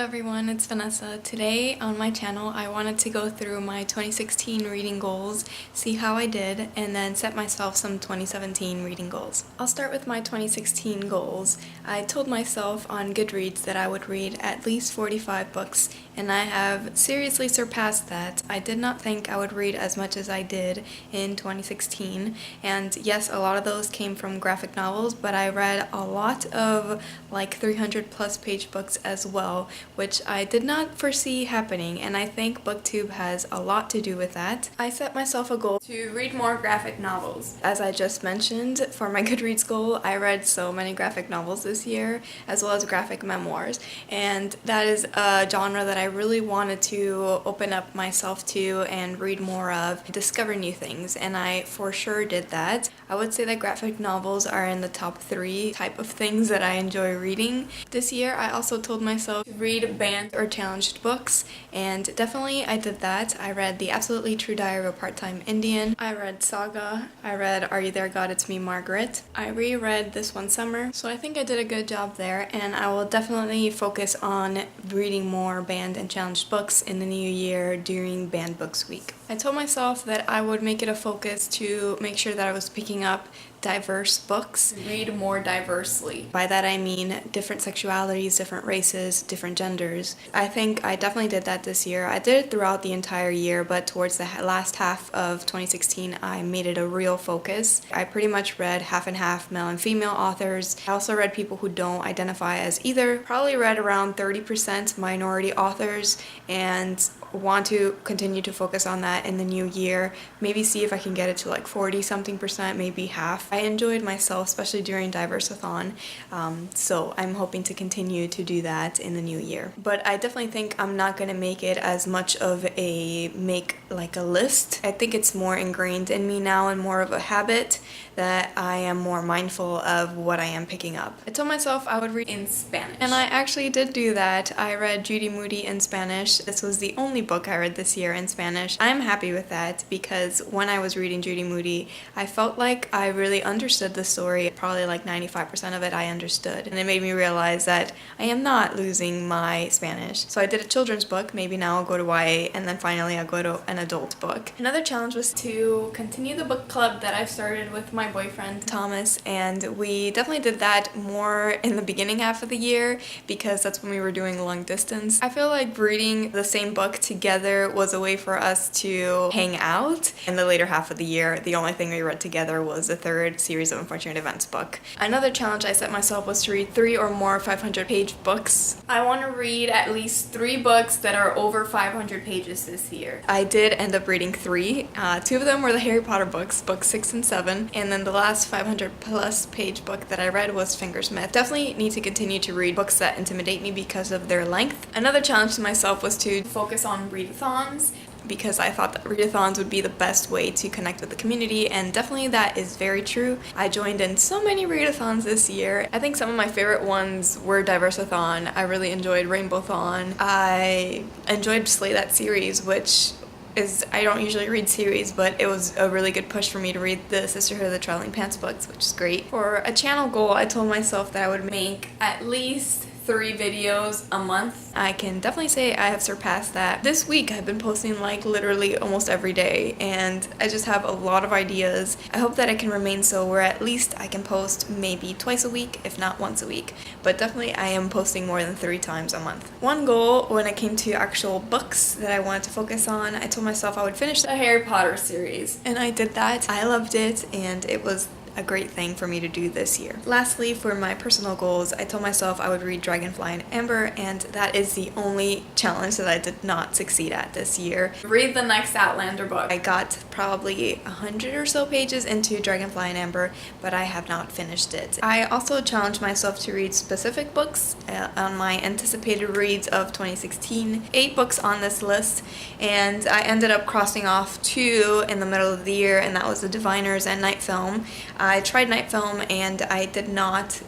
everyone, it's Vanessa. Today on my channel I wanted to go through my 2016 reading goals, see how I did, and then set myself some 2017 reading goals. I'll start with my 2016 goals. I told myself on Goodreads that I would read at least 45 books, and I have seriously surpassed that. I did not think I would read as much as I did in 2016, and yes, a lot of those came from graphic novels, but I read a lot of like 300 plus page books as well, which I did not foresee happening, and I think BookTube has a lot to do with that. I set myself a goal to read more graphic novels. As I just mentioned, for my Goodreads goal, I read so many graphic novels this year, as well as graphic memoirs, and that is a genre that I really wanted to open up myself to and read more of, discover new things, and I for sure did that. I would say that graphic novels are in the top 3 type of things that I enjoy reading. This year I also told myself to read banned or challenged books, and definitely I did that. I read The Absolutely True Diary of a Part-Time Indian, I read Saga, I read Are You There God It's Me Margaret, I reread This One Summer, so I think I did a good job there, and I will definitely focus on reading more banned and challenged books in the new year during Banned Books Week. I told myself that I would make it a focus to make sure that I was picking up diverse books, read more diversely. By that I mean different sexualities, different races, different genders. I think I definitely did that this year. I did it throughout the entire year, but towards the last half of 2016 I made it a real focus. I pretty much read half and half male and female authors. I also read people who don't identify as either. Probably read around 30% minority authors, and want to continue to focus on that in the new year. Maybe see if I can get it to like 40 something percent, maybe half. I enjoyed myself, especially during Diversathon, so I'm hoping to continue to do that in the new year. But I definitely think I'm not going to make it as much of a list. I think it's more ingrained in me now and more of a habit that I am more mindful of what I am picking up. I told myself I would read in Spanish, and I actually did do that. I read Judy Moody in Spanish. This was the only book I read this year in Spanish. I'm happy with that because when I was reading Judy Moody, I felt like I really understood the story. Probably like 95% of it I understood, and it made me realize that I am not losing my Spanish. So I did a children's book. Maybe now I'll go to YA, and then finally I'll go to an adult book. Another challenge was to continue the book club that I started with my boyfriend Thomas, and we definitely did that more in the beginning half of the year because that's when we were doing long distance. I feel like reading the same book together was a way for us to hang out. In the later half of the year, the only thing we read together was the third Series of Unfortunate Events book. Another challenge I set myself was to read 3 or more 500-page books. I want to read at least 3 books that are over 500 pages this year. I did end up reading 3. 2 of them were the Harry Potter books, books 6 and 7, and then the last 500 plus page book that I read was Fingersmith. Definitely need to continue to read books that intimidate me because of their length. Another challenge to myself was to focus on readathons, because I thought that readathons would be the best way to connect with the community, and definitely that is very true. I joined in so many readathons this year. I think some of my favorite ones were Diversathon. I really enjoyed Rainbowthon. I enjoyed Slay That series, which I don't usually read series, but it was a really good push for me to read the Sisterhood of the Traveling Pants books, which is great. For a channel goal, I told myself that I would make at least 3 videos a month. I can definitely say I have surpassed that. This week I've been posting like literally almost every day, and I just have a lot of ideas. I hope that I can remain so where at least I can post maybe twice a week, if not once a week. But definitely I am posting more than 3 times a month. One goal when it came to actual books that I wanted to focus on, I told myself I would finish the Harry Potter series, and I did that. I loved it, and it was a great thing for me to do this year. Lastly, for my personal goals, I told myself I would read Dragonfly and Amber, and that is the only challenge that I did not succeed at this year. Read the next Outlander book. I got probably 100 or so pages into Dragonfly and Amber, but I have not finished it. I also challenged myself to read specific books on my anticipated reads of 2016. 8 books on this list, and I ended up crossing off 2 in the middle of the year, and that was The Diviners and Night Film. I tried Night Film and I did not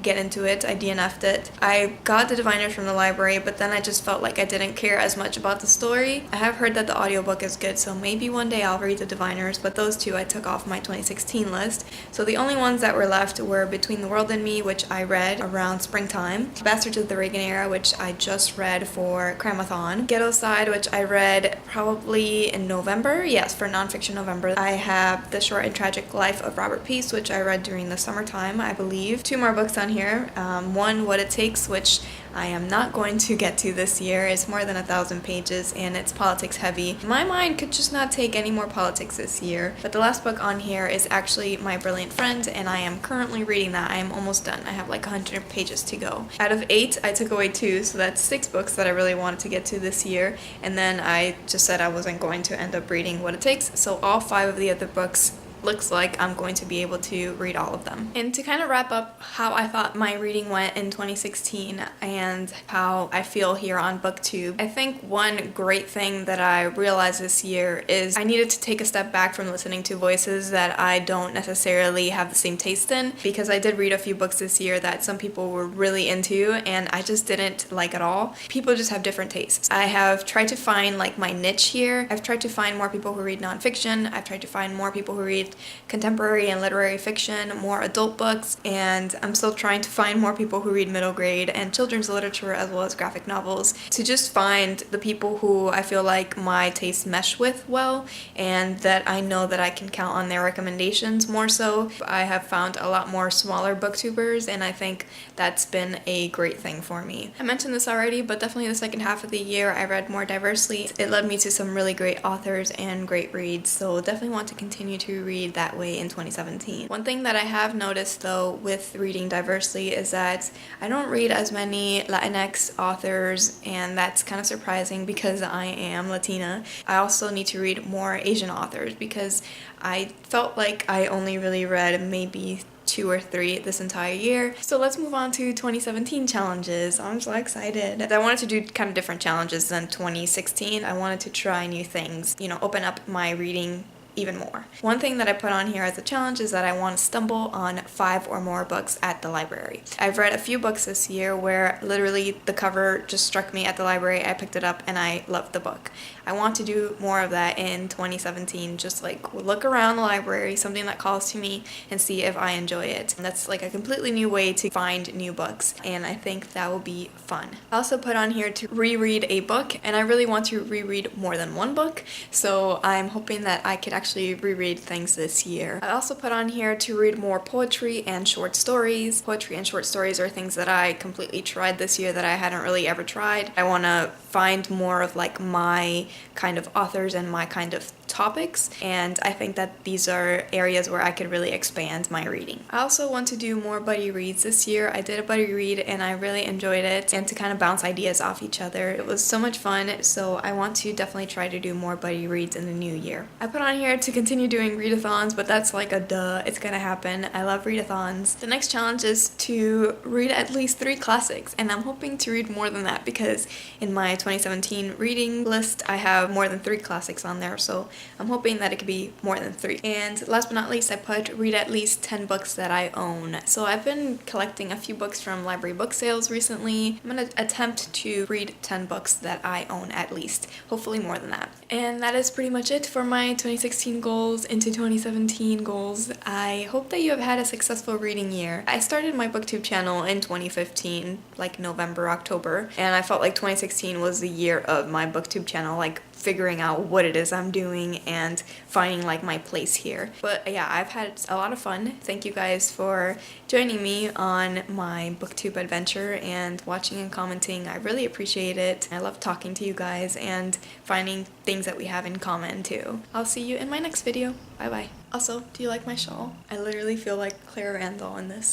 get into it. I DNF'd it. I got The Diviners from the library, but then I just felt like I didn't care as much about the story. I have heard that the audiobook is good, so maybe one day I'll read The Diviners, but those two I took off my 2016 list. So the only ones that were left were Between the World and Me, which I read around springtime, Bastards of the Reagan Era, which I just read for Cramathon, Ghetto Side, which I read probably in November, yes, for Nonfiction November. I have The Short and Tragic Life of Robert Peace, which I read during the summertime, I believe. Two more books on here. One, What It Takes, which I am not going to get to this year. It's more than 1,000 pages and it's politics heavy. My mind could just not take any more politics this year. But the last book on here is actually My Brilliant Friend, and I am currently reading that. I am almost done. I have like 100 pages to go. Out of 8, I took away 2, so that's 6 books that I really wanted to get to this year. And then I just said I wasn't going to end up reading What It Takes, so all 5 of the other books looks like I'm going to be able to read all of them. And to kind of wrap up how I thought my reading went in 2016 and how I feel here on BookTube, I think one great thing that I realized this year is I needed to take a step back from listening to voices that I don't necessarily have the same taste in, because I did read a few books this year that some people were really into and I just didn't like at all. People just have different tastes. I have tried to find like my niche here. I've tried to find more people who read nonfiction. I've tried to find more people who read contemporary and literary fiction, more adult books, and I'm still trying to find more people who read middle grade and children's literature as well as graphic novels, to just find the people who I feel like my tastes mesh with well and that I know that I can count on their recommendations more so. I have found a lot more smaller booktubers and I think that's been a great thing for me. I mentioned this already, but definitely the second half of the year I read more diversely. It led me to some really great authors and great reads, so definitely want to continue to read that way in 2017. One thing that I have noticed though with reading diversely is that I don't read as many Latinx authors, and that's kind of surprising because I am Latina. I also need to read more Asian authors because I felt like I only really read maybe 2 or 3 this entire year. So let's move on to 2017 challenges. I'm so excited. I wanted to do kind of different challenges than 2016. I wanted to try new things, you know, open up my reading even more. One thing that I put on here as a challenge is that I want to stumble on 5 or more books at the library. I've read a few books this year where literally the cover just struck me at the library, I picked it up and I loved the book. I want to do more of that in 2017, just like look around the library, something that calls to me, and see if I enjoy it. And that's like a completely new way to find new books, and I think that will be fun. I also put on here to reread a book, and I really want to reread more than one book, so I'm hoping that I could actually reread things this year. I also put on here to read more poetry and short stories. Poetry and short stories are things that I completely tried this year that I hadn't really ever tried. I want to find more of like my kind of authors and my kind of topics, and I think that these are areas where I could really expand my reading. I also want to do more buddy reads this year. I did a buddy read and I really enjoyed it, and to kind of bounce ideas off each other. It was so much fun, so I want to definitely try to do more buddy reads in the new year. I put on here to continue doing readathons, but that's like a duh, it's gonna happen. I love readathons. The next challenge is to read at least 3 classics, and I'm hoping to read more than that because in my 2017 reading list I have more than 3 classics on there, so I'm hoping that it could be more than 3. And last but not least, I put read at least 10 books that I own. So I've been collecting a few books from library book sales recently. I'm gonna attempt to read 10 books that I own at least, hopefully more than that. And that is pretty much it for my 2016 goals into 2017 goals. I hope that you have had a successful reading year. I started my BookTube channel in 2015, like November, October, and I felt like 2016 was the year of my BookTube channel, like figuring out what it is I'm doing and finding like my place here. But yeah, I've had a lot of fun. Thank you guys for joining me on my BookTube adventure and watching and commenting. I really appreciate it. I love talking to you guys and finding things that we have in common too. I'll see you in my next video. Bye bye. Also, do you like my shawl? I literally feel like Claire Randall in this.